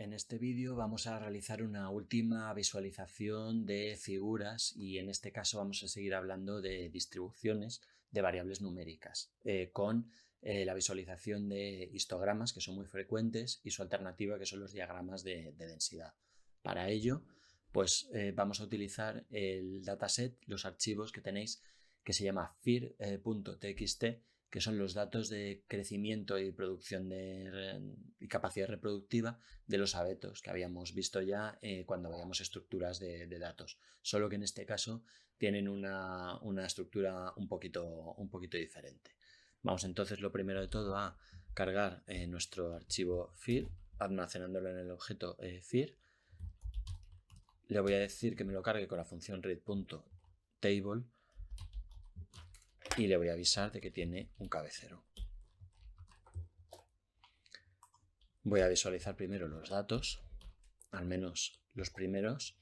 En este vídeo vamos a realizar una última visualización de figuras y en este caso vamos a seguir hablando de distribuciones de variables numéricas con la visualización de histogramas, que son muy frecuentes, y su alternativa, que son los diagramas de densidad. Para ello, pues vamos a utilizar el dataset, los archivos que tenéis, que se llama fir.txt, que son los datos de crecimiento y producción y capacidad reproductiva de los abetos que habíamos visto ya cuando veíamos estructuras de datos, solo que en este caso tienen una estructura un poquito diferente. Vamos entonces lo primero de todo a cargar nuestro archivo fir, almacenándolo en el objeto fir. Le voy a decir que me lo cargue con la función read.table y le voy a avisar de que tiene un cabecero. Voy a visualizar primero los datos, al menos los primeros,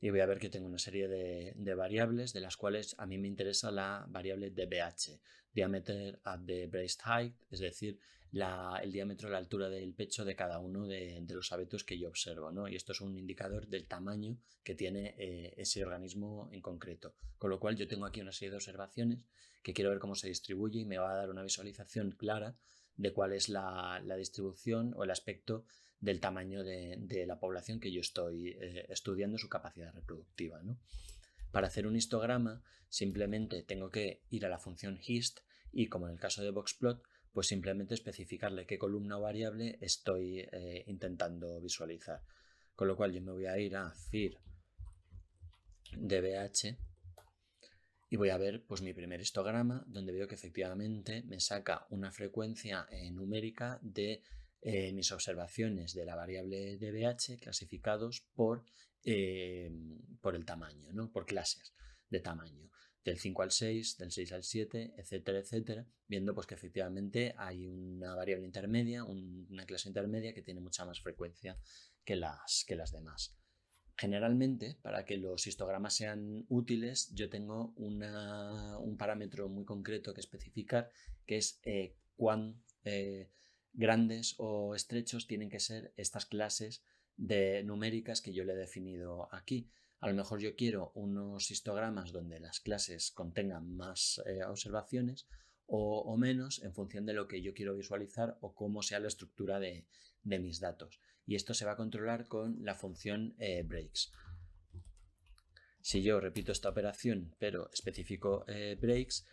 y voy a ver que tengo una serie de variables, de las cuales a mí me interesa la variable dBH, Diameter at the breast height, es decir, el diámetro, la altura del pecho de cada uno de los abetos que yo observo, ¿no? Y esto es un indicador del tamaño que tiene ese organismo en concreto. Con lo cual yo tengo aquí una serie de observaciones que quiero ver cómo se distribuye y me va a dar una visualización clara de cuál es la distribución o el aspecto del tamaño de la población que yo estoy estudiando, su capacidad reproductiva, ¿no? Para hacer un histograma simplemente tengo que ir a la función hist y, como en el caso de boxplot, pues simplemente especificarle qué columna o variable estoy intentando visualizar. Con lo cual yo me voy a ir a fir dbh y voy a ver pues mi primer histograma, donde veo que efectivamente me saca una frecuencia numérica de mis observaciones de la variable dBH clasificados por el tamaño, ¿no? Por clases de tamaño, del 5 al 6, del 6 al 7, etcétera, etcétera, viendo pues que efectivamente hay una variable intermedia, una clase intermedia que tiene mucha más frecuencia que las demás. Generalmente, para que los histogramas sean útiles, yo tengo un parámetro muy concreto que especificar, que es cuán grandes o estrechos tienen que ser estas clases numéricas que yo le he definido aquí. A lo mejor yo quiero unos histogramas donde las clases contengan más observaciones o menos, en función de lo que yo quiero visualizar o cómo sea la estructura de mis datos. Y esto se va a controlar con la función breaks. Si yo repito esta operación pero especifico breaks,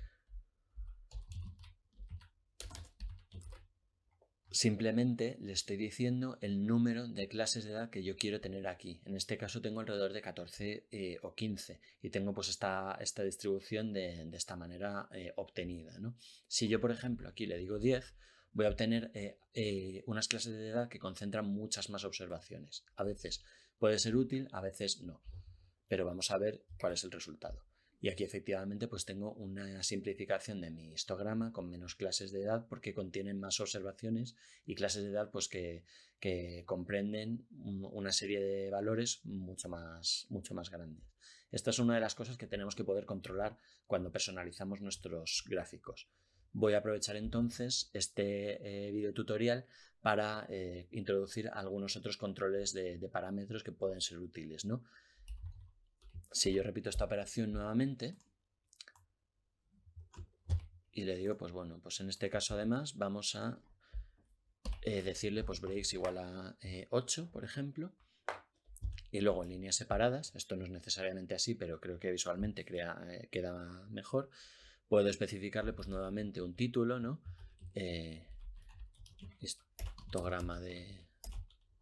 simplemente le estoy diciendo el número de clases de edad que yo quiero tener aquí. En este caso tengo alrededor de 14 o 15 y tengo pues esta distribución de esta manera obtenida, ¿no? Si yo, por ejemplo, aquí le digo 10, voy a obtener unas clases de edad que concentran muchas más observaciones. A veces puede ser útil, a veces no, pero vamos a ver cuál es el resultado. Y aquí efectivamente pues tengo una simplificación de mi histograma con menos clases de edad porque contienen más observaciones y clases de edad pues que comprenden una serie de valores mucho más grandes. Esta es una de las cosas que tenemos que poder controlar cuando personalizamos nuestros gráficos. Voy a aprovechar entonces este video tutorial para introducir algunos otros controles de parámetros que pueden ser útiles, ¿no? Si yo repito esta operación nuevamente y le digo, pues bueno, pues en este caso además vamos a decirle pues breaks igual a 8, por ejemplo, y luego en líneas separadas, esto no es necesariamente así, pero creo que visualmente queda mejor, puedo especificarle pues nuevamente un título, ¿no? Histograma de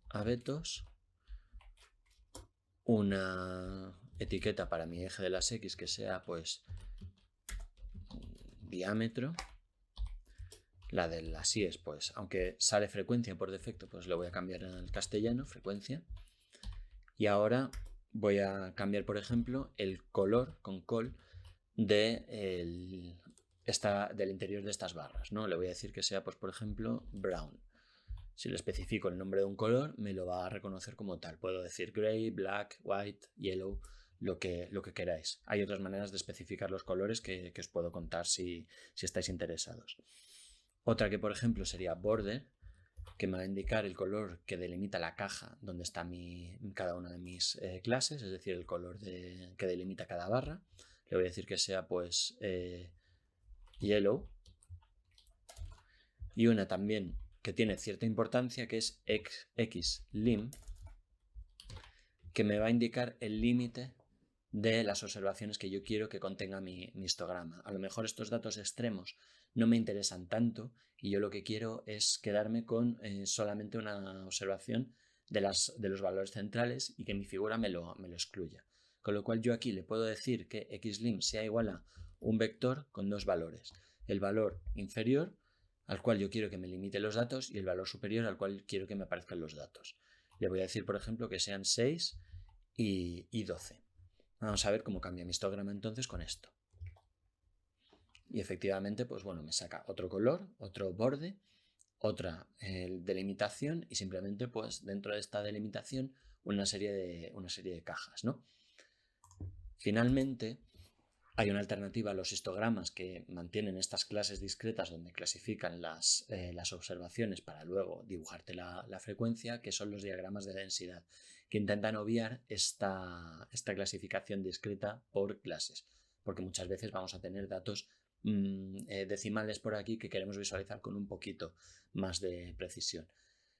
abetos, una etiqueta para mi eje de las X que sea pues diámetro, la de las Y pues aunque sale frecuencia por defecto pues lo voy a cambiar al castellano, frecuencia, y ahora voy a cambiar por ejemplo el color con col del interior de estas barras, ¿no? Le voy a decir que sea pues por ejemplo brown. Si le especifico el nombre de un color, me lo va a reconocer como tal. Puedo decir gray, black, white, yellow, lo que queráis. Hay otras maneras de especificar los colores que os puedo contar si estáis interesados. Otra que, por ejemplo, sería border. que me va a indicar el color que delimita la caja donde está cada una de mis clases, es decir, el color que delimita cada barra. Le voy a decir que sea pues yellow. Y una también que tiene cierta importancia, que es xlim, que me va a indicar el límite de las observaciones que yo quiero que contenga mi histograma. A lo mejor estos datos extremos no me interesan tanto y yo lo que quiero es quedarme con solamente una observación de los valores centrales y que mi figura me lo excluya. Con lo cual yo aquí le puedo decir que xlim sea igual a un vector con dos valores. El valor inferior, al cual yo quiero que me limite los datos, y el valor superior, al cual quiero que me aparezcan los datos. Le voy a decir, por ejemplo, que sean 6 y 12. Vamos a ver cómo cambia mi histograma entonces con esto. Y efectivamente, pues bueno, me saca otro color, otro borde, otra delimitación y simplemente pues dentro de esta delimitación una serie de cajas, ¿no? Finalmente, hay una alternativa a los histogramas que mantienen estas clases discretas donde clasifican las observaciones para luego dibujarte la frecuencia, que son los diagramas de densidad, que intentan obviar esta clasificación discreta por clases, porque muchas veces vamos a tener datos decimales por aquí que queremos visualizar con un poquito más de precisión.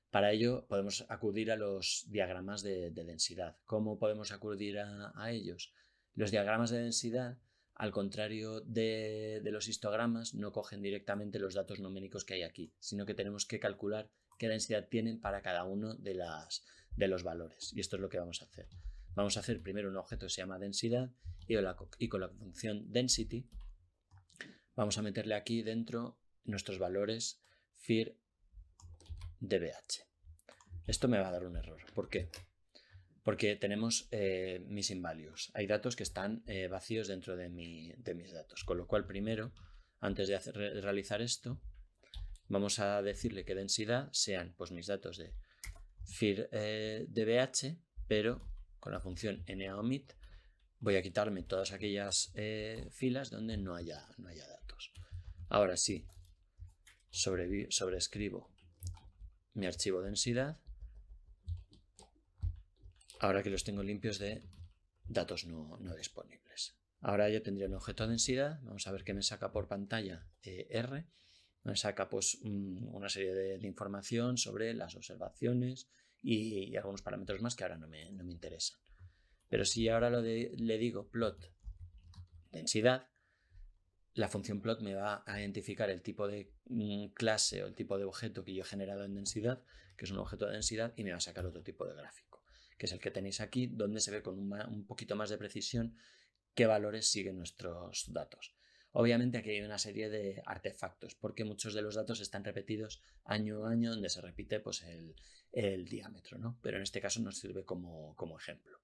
Para ello podemos acudir a los diagramas de densidad. ¿Cómo podemos acudir a ellos? Los diagramas de densidad, al contrario de los histogramas, no cogen directamente los datos numéricos que hay aquí, sino que tenemos que calcular qué densidad tienen para cada uno de los valores. Y esto es lo que vamos a hacer. Vamos a hacer primero un objeto que se llama densidad y con la función density vamos a meterle aquí dentro nuestros valores fir dbh. Esto me va a dar un error. ¿Por qué? Porque tenemos missing values. Hay datos que están vacíos dentro de mis datos. Con lo cual, primero, antes de realizar esto, vamos a decirle que densidad sean pues, mis datos de fir dbh, pero con la función naomit voy a quitarme todas aquellas filas donde no haya datos. Ahora sí, sobrescribo mi archivo densidad. Ahora que los tengo limpios de datos no disponibles. Ahora yo tendría un objeto de densidad. Vamos a ver qué me saca por pantalla R. Me saca pues una serie de información sobre las observaciones y algunos parámetros más que ahora no me interesan. Pero si ahora le digo plot densidad, la función plot me va a identificar el tipo de clase o el tipo de objeto que yo he generado en densidad, que es un objeto de densidad, y me va a sacar otro tipo de gráfico, que es el que tenéis aquí, donde se ve con un poquito más de precisión qué valores siguen nuestros datos. Obviamente aquí hay una serie de artefactos, porque muchos de los datos están repetidos año a año, donde se repite pues, el diámetro, ¿no? Pero en este caso nos sirve como ejemplo.